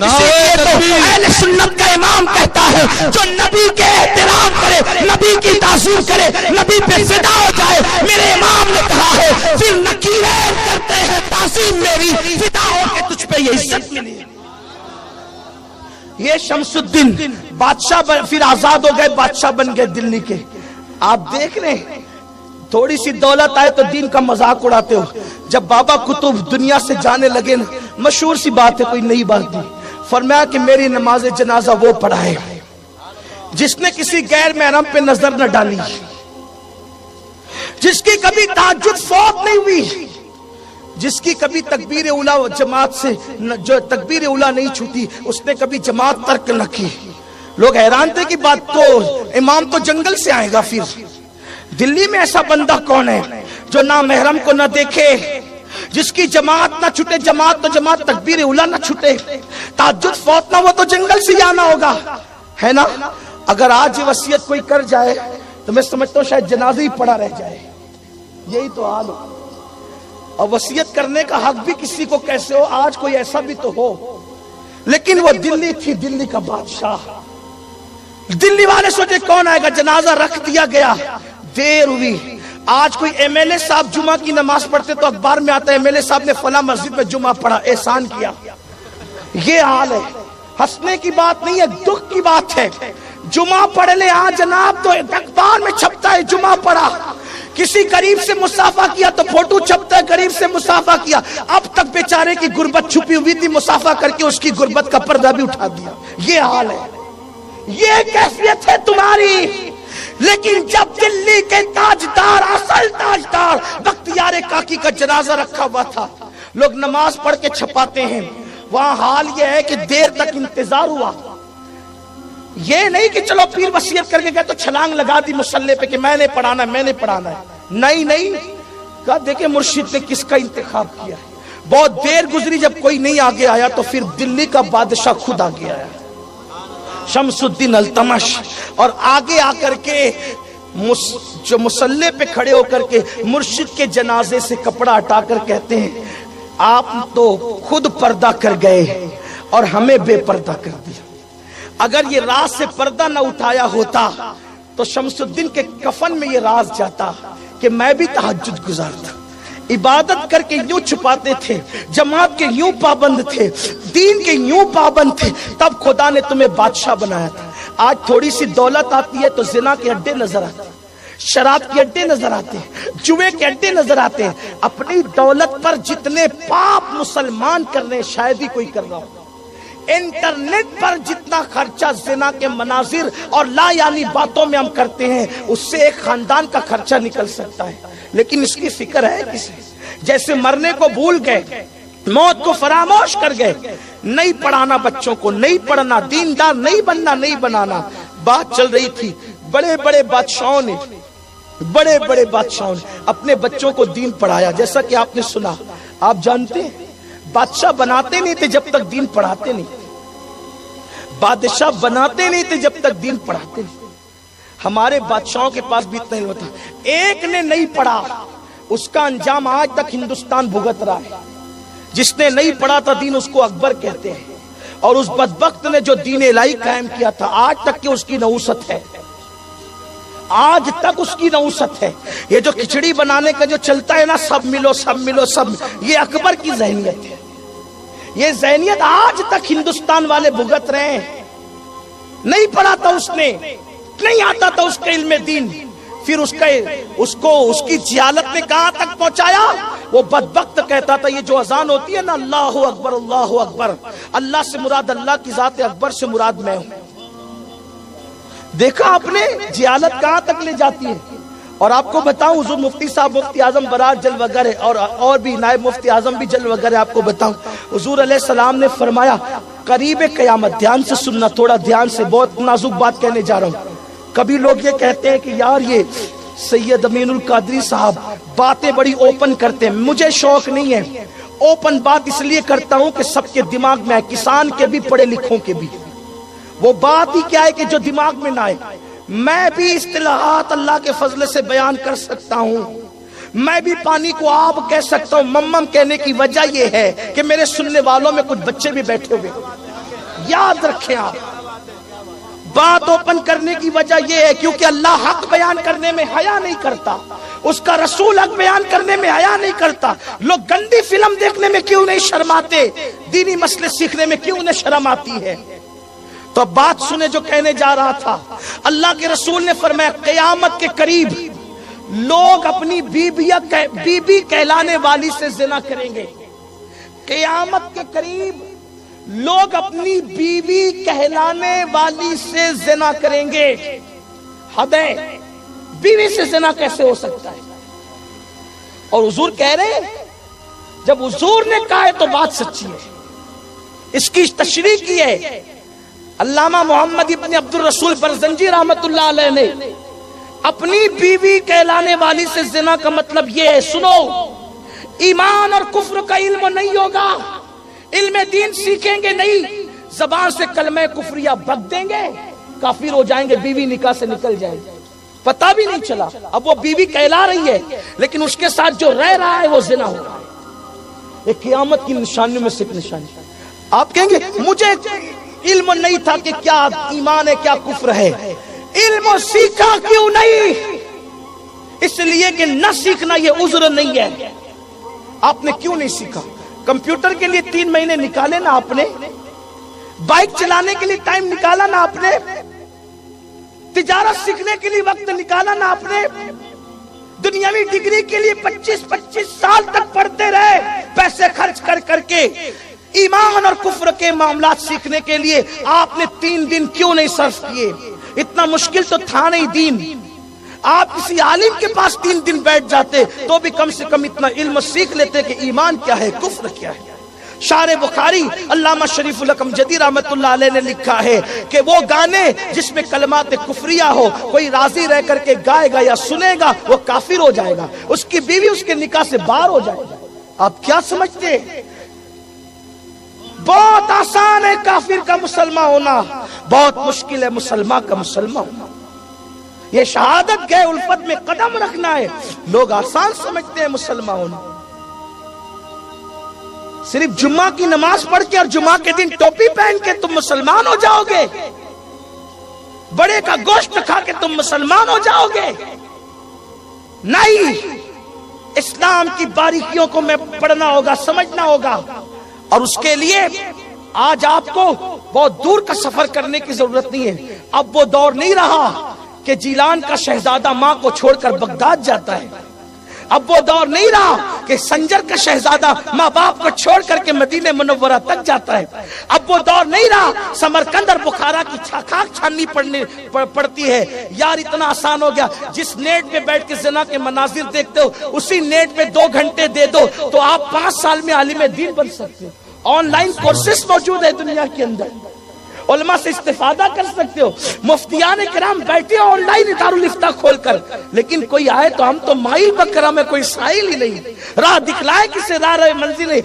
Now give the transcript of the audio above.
اہل سنت کا امام کہتا ہے جو نبی کے احترام کرے، نبی کی تعظیم کرے، نبی پہ فدا ہو جائے، میرے امام نے کہا ہے پھر نکیرین کرتے ہیں تعظیم میری، فدا ہو کے تجھ پہ یہ عزت ملی۔ یہ شمس الدین بادشاہ پھر آزاد ہو گئے، بادشاہ بن گئے دلی کے۔ آپ دیکھ رہے ہیں تھوڑی سی دولت آئے تو دین کا مذاق اڑاتے ہو۔ جب بابا کتب دنیا سے جانے لگے نا، مشہور سی بات ہے، کوئی نئی بات نہیں، فرمایا کہ میری نماز جنازہ وہ پڑھائے جس نے کسی غیر محرم پہ نظر نہ ڈالی، جس کی کبھی تہجد فوت نہیں ہوئی، جس کی کبھی تکبیر اولا جماعت سے جو تکبیر اولا نہیں چھوٹی، اس نے کبھی جماعت ترک نہ کی۔ لوگ حیران تھے کہ بات تو امام تو جنگل سے آئے گا، پھر دلی میں ایسا بندہ کون ہے جو نہ محرم کو نہ دیکھے، جس کی جماعت نہ چھٹے، جماعت تو جماعت، تکبیر اولا نہ چھٹے، تہجد فوت نہ، وہ تو جنگل سے جانا ہوگا، ہے نا؟ اگر آج وصیت کوئی کر جائے تو میں سمجھتا ہوں شاید جنازہ ہی پڑا رہ جائے، یہی تو حال ہو۔ اور وصیت کرنے کا حق بھی کسی کو کیسے ہو، آج کوئی ایسا بھی تو ہو، لیکن وہ دلی تھی، دلی کا بادشاہ۔ دلی والے سوچے کون آئے گا، جنازہ رکھ دیا گیا، دیر ہوئی۔ آج کوئی ایم ایل اے صاحب جمعہ کی نماز پڑھتے تو اخبار میں آتا ہے ایم ایل اے صاحب نے فلاں مسجد میں جمعہ پڑھا، احسان کیا۔ یہ حال ہے، ہنسنے کی بات نہیں ہے، دکھ کی بات ہے۔ جمعہ پڑھ لے ہاں جناب تو اخبار میں چھپتا ہے جمعہ پڑھا، کسی غریب سے مصافحہ کیا تو فوٹو چھپتا ہے غریب سے مصافحہ کیا۔ اب تک بیچارے کی غربت چھپی ہوئی تھی، مصافحہ کر کے اس کی غربت کا پردہ بھی اٹھا دیا۔ یہ حال ہے، یہ کیفیت ہے تمہاری۔ لیکن جب دلی کے تاجدار، اصل تاجدار بختیار کاکی کا جنازہ رکھا ہوا تھا، لوگ نماز پڑھ کے چھپاتے ہیں، وہاں حال یہ ہے کہ دیر تک انتظار ہوا۔ یہ نہیں کہ چلو پیر وصیت کر کے گئے تو چھلانگ لگا دی مصلی پہ کہ میں نے پڑھانا ہے، میں نے پڑھانا ہے، نہیں کہا دیکھیں مرشد نے کس کا انتخاب کیا ہے۔ بہت دیر گزری، جب کوئی نہیں آگے آیا تو پھر دلی کا بادشاہ خود آگے آیا، شمس الدین التمش، اور آگے آ کر کے جو مصلی پہ کھڑے ہو کر کے مرشد کے جنازے سے کپڑا ہٹا کر کہتے ہیں آپ تو خود پردہ کر گئے اور ہمیں بے پردہ کر دیا۔ اگر یہ راز سے پردہ نہ اٹھایا ہوتا تو شمس الدین کے کفن میں یہ راز جاتا کہ میں بھی تہجد گزار تھا، عبادت کر کے یوں چھپاتے تھے، جماعت کے یوں پابند تھے، دین کے یوں پابند تھے، تب خدا نے تمہیں بادشاہ بنایا تھا۔ آج تھوڑی سی دولت آتی ہے تو زنا کے اڈے نظر آتے ہیں، شراب کے اڈے نظر آتے ہیں، جوے کے اڈے نظر آتے ہیں۔ اپنی دولت پر جتنے پاپ مسلمان کر رہے ہیں شاید ہی کوئی کر رہا ہو۔ انٹرنیٹ پر جتنا خرچہ زنا کے مناظر اور لا یعنی باتوں میں ہم کرتے ہیں، اس سے ایک خاندان کا خرچہ نکل سکتا ہے، لیکن اس کی فکر ہے کسی؟ جیسے مرنے کو بھول گئے، موت کو فراموش کر گئے۔ نہیں پڑھانا بچوں کو، نہیں پڑھنا، دیندار نہیں بننا، نہیں بنانا۔ بات چل رہی تھی، بڑے بڑے بادشاہوں نے اپنے بچوں کو دین پڑھایا، جیسا کہ آپ نے سنا۔ آپ جانتے ہیں بادشاہ بناتے نہیں تھے جب تک دین پڑھاتے نہیں، بادشاہ بناتے نہیں تھے جب تک دین پڑھاتے نہیں۔ ہمارے بادشاہوں کے پاس بھی اتنا ہی ہوتا، ایک نے نہیں پڑھا اس کا انجام آج تک ہندوستان بھگت رہا ہے۔ جس نے نہیں پڑھا تھا دین اس کو اکبر کہتے ہیں، اور اس بدبخت نے جو دین الہی قائم کیا تھا آج تک کہ اس کی نحوست ہے، آج تک اس کی نحوست ہے۔ یہ جو کھچڑی بنانے کا جو چلتا ہے نا، سب ملو سب ملو سب، یہ اکبر کی ذہنیت ہے۔ یہ ذہنیت آج تک ہندوستان والے بھگت رہے ہیں۔ نہیں پڑھا تھا اس نے، نہیں آتا تھا اس کے علم دین، پھر اس کی جہالت نے کہاں تک پہنچایا؟ وہ بدبخت کہتا تھا یہ جو اذان ہوتی ہے نا، اللہ اکبر اللہ اکبر، اللہ سے مراد اللہ کی ذات ہے، اکبر سے مراد میں ہوں۔ دیکھا آپ نے جہالت کہاں تک لے جاتی ہے۔ اور آپ کو بتاؤں حضور مفتی صاحب مفتی اعظم برار جلوگر ہے، اور بھی نائب مفتی اعظم بھی جلوگر ہے۔ آپ کو بتاؤں حضور علیہ السلام نے فرمایا قریب قیامت، دھیان سے سننا، تھوڑا دھیان سے، بہت نازک بات کہنے جا رہا ہوں۔ کبھی لوگ یہ کہتے ہیں کہ یار یہ سید امین القادری صاحب باتیں بڑی اوپن کرتے ہیں، مجھے شوق نہیں ہے۔ اوپن بات اس لیے کرتا ہوں کہ سب کے دماغ میں آئے، کسان کے بھی پڑھے لکھوں کے بھی۔ وہ بات ہی کیا ہے کہ جو دماغ میں نہ آئے۔ میں بھی اصطلاحات اللہ کے فضل سے بیان کر سکتا ہوں، میں بھی پانی کو آب کہہ سکتا ہوں۔ ممم کہنے کی وجہ یہ ہے کہ میرے سننے والوں میں کچھ بچے بھی بیٹھے ہوئے، یاد رکھیں آپ، بات اوپن کرنے کی وجہ یہ ہے کیونکہ اللہ حق بیان کرنے میں حیا نہیں کرتا، اس کا رسول حق بیان کرنے میں حیا نہیں کرتا۔ لوگ گندی فلم دیکھنے میں کیوں نہیں شرماتے؟ دینی مسئلے سیکھنے میں کیوں انہیں شرم آتی ہے؟ تو بات سنے جو کہنے جا رہا تھا۔ اللہ کے رسول نے فرمایا قیامت کے قریب لوگ اپنی بیوی کہلانے والی سے زنا کریں گے۔ قیامت کے قریب لوگ اپنی بیوی کہلانے والی سے زنا کریں گے۔ حد ہے، بیوی سے زنا کیسے ہو سکتا ہے؟ اور حضور کہہ رہے ہیں، جب حضور نے کہا ہے تو بات سچی ہے۔ اس کی تشریح کی ہے علامہ محمد ابن عبد الرسول برزنجی رحمت اللہ علیہ نے۔ اپنی بیوی کہلانے والی سے زنا کا مطلب یہ ہے، سنو، ایمان اور کفر کا علم نہیں ہوگا، علم دین سیکھیں گے نہیں، زبان سے کلمہ کفریہ بک دیں گے، کافر ہو جائیں گے، بیوی نکاح سے نکل جائے گی، پتہ بھی نہیں چلا اب وہ بیوی کہلا رہی ہے لیکن اس کے ساتھ جو رہ رہا ہے وہ زنا ہو رہا ہے۔ یہ قیامت کی نشانیوں میں سے ایک نشانی۔ آپ کہیں گے مجھے علم نہیں تھا کہ کیا ایمان ہے کیا کفر ہے، علم سیکھا کیوں نہیں؟ اس لیے کہ نہ سیکھنا یہ عذر نہیں ہے۔ آپ نے کیوں نہیں سیکھا؟ کمپیوٹر کے لیے 3 مہینے نکالے نا آپ نے، بائک چلانے کے لیے ٹائم نکالا نا آپ نے، تجارت سیکھنے کے لیے وقت نکالا نا آپ نے، دنیاوی ڈگری کے لیے 25 سال تک پڑھتے رہے پیسے خرچ کر کے۔ ایمان اور کفر کے معاملات سیکھنے کے لیے آپ نے 3 دن کیوں نہیں صرف کیے؟ اتنا مشکل تو تھا نہیں دین۔ آپ کسی عالم کے پاس 3 دن بیٹھ جاتے تو بھی کم سے کم اتنا علم سیکھ لیتے کہ ایمان کیا ہے، کفر کیا ہے۔ شارح بخاری علامہ شریف الحکم جدی رحمت اللہ علیہ نے لکھا ہے کہ وہ گانے جس میں کلمات کفریہ ہو، کوئی راضی رہ کر کے گائے گا یا سنے گا وہ کافر ہو جائے گا، اس کی بیوی اس کے نکاح سے باہر ہو جائے گا۔ آپ کیا سمجھتے ہیں؟ بہت آسان ہے کافر کا مسلمان ہونا، بہت مشکل ہے مسلمان کا مسلمان ہونا۔ یہ شہادت گئے الفت میں قدم رکھنا ہے، لوگ آسان سمجھتے ہیں مسلمان ہونا۔ صرف جمعہ کی نماز پڑھ کے اور جمعہ کے دن ٹوپی پہن کے تم مسلمان ہو جاؤ گے، بڑے کا گوشت کھا کے تم مسلمان ہو جاؤ گے؟ نہیں، اسلام کی باریکیوں کو میں پڑھنا ہوگا، سمجھنا ہوگا، اور اس کے لیے آج آپ کو بہت دور کا سفر کرنے کی ضرورت نہیں ہے۔ اب وہ دور نہیں رہا کہ جیلان کا شہزادہ ماں کو چھوڑ کر بغداد جاتا ہے، اب وہ دور نہیں رہا کہ سنجر کا شہزادہ ماں باپ کو چھوڑ کر کے مدینہ منورہ تک جاتا ہے، اب وہ دور نہیں رہا سمرقند اور بخارا کی خاک چھاننی پڑتی ہے۔ یار اتنا آسان ہو گیا، جس نیٹ پہ بیٹھ کے زنا کے مناظر دیکھتے ہو اسی نیٹ پہ 2 گھنٹے دے دو تو آپ 5 سال میں عالم دین بن سکتے ہو۔ آن لائن کورسز موجود ہے دنیا کے اندر، علماء سے استفادہ کر سکتے ہو، مفتیان کرام بیٹھے آن لائن دارالافتاء کھول کر، لیکن کوئی آئے تو ہم تو مائل بکرم ہے، کوئی سائل ہی نہیں، راہ دکھلائے کسے راہ رہے منزل ہے۔